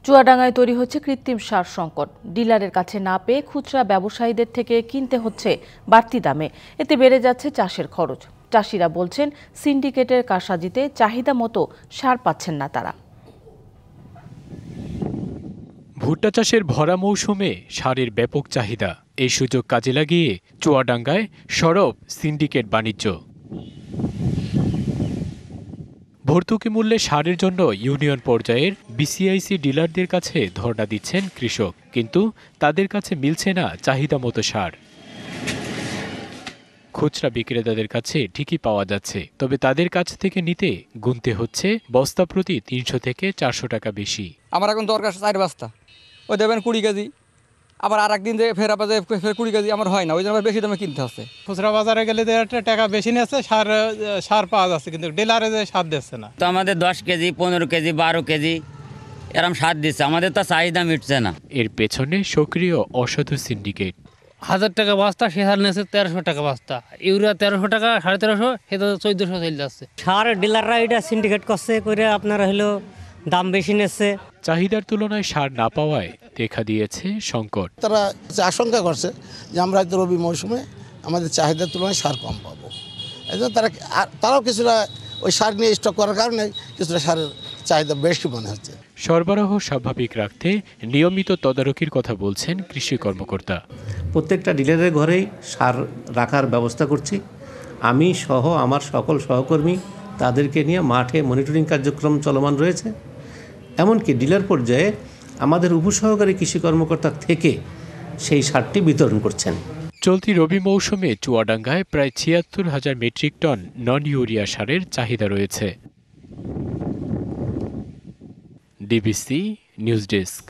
চুয়াডাঙ্গায় তৈরি হচ্ছে কৃত্রিম সার সংকট। ডিলারের কাছে না পেয়ে খুচরা ব্যবসায়ীদের থেকে কিনতে হচ্ছে বাড়তি দামে। এতে বেড়ে যাচ্ছে চাষের খরচ। চাষিরা বলছেন সিন্ডিকেটের কারসাজিতে চাহিদা মতো সার পাচ্ছেন না তারা। ভুট্টা চাষের ভরা মৌসুমে সারের ব্যাপক চাহিদা। এই সুযোগ কাজে লাগিয়ে চুয়াডাঙ্গায় সরব সিন্ডিকেট বাণিজ্য। ভর্তুকি মূল্যে সারের জন্য ইউনিয়ন পর্যায়ের বিসিআইসি ডিলারদের কাছে ধর্ণা দিচ্ছেন কৃষক, কিন্তু তাদের কাছে মিলছে না চাহিদা মতো সার। খুচরা বিক্রেতাদের কাছে ঠিকই পাওয়া যাচ্ছে, তবে তাদের কাছ থেকে নিতে গুনতে হচ্ছে বস্তা প্রতি ৩০০ থেকে ৪০০ টাকা বেশি। আমার এখন দরকার ৪ বস্তা, ওই দেবেন 20 কেজি, আবার আর একদিন ফের 20 কেজি আমার হয় না, ওই জন্য আবার বেশি দামে কিনতে হচ্ছে। খুচরা বাজারে গেলে টাকা বেশি নিচ্ছে, সার পাওয়া যাচ্ছে, কিন্তু ডিলারে যে সার দিচ্ছে না। তো আমাদের 10 কেজি 15 কেজি 12 কেজি এরকম সার দিচ্ছে, আমাদের তো চাহিদা মিটছে না। এর পেছনে সক্রিয় অসাধু সিন্ডিকেট। 1000 টাকা বস্তা, সে সার নিয়েছে 1300 টাকা বস্তা। ইউরিয়া 1300 টাকা, 1350, সে তো 1400 চলে যাচ্ছে। সার ডিলাররা এটা সিন্ডিকেট করছে করে আপনারা হলো দাম বেশি নিচ্ছে। চাহিদার তুলনায় সার না পাওয়ায় দেখা দিয়েছে সংকট। তারা আশঙ্কা করছে যে আমরা হয়তো রবি মৌসুমে আমাদের চাহিদার তুলনায় সার কম পাবো। এই জন্য তারাও কিছুটা ওই সার নিয়ে স্টক করার কারণে কিছুটা সারের চাহিদা বেশি মনে হচ্ছে। সরবরাহ স্বাভাবিক রাখতে নিয়মিত তদারকির কথা বলছেন কৃষি কর্মকর্তা। প্রত্যেকটা ডিলারের ঘরেই সার রাখার ব্যবস্থা করছি। আমি সহ আমার সকল সহকর্মী তাদেরকে নিয়ে মাঠে মনিটরিং কার্যক্রম চলমান রয়েছে। এমনকি ডিলার পর্যায়ে আমাদের উপসহকারী কৃষি কর্মকর্তা থেকে সেই সারটি বিতরণ করছেন। চলতি রবি মৌসুমে চুয়াডাঙ্গায় প্রায় ৭৬,০০০ মেট্রিক টন নন ইউরিয়া সারের চাহিদা রয়েছে। DBC news desk.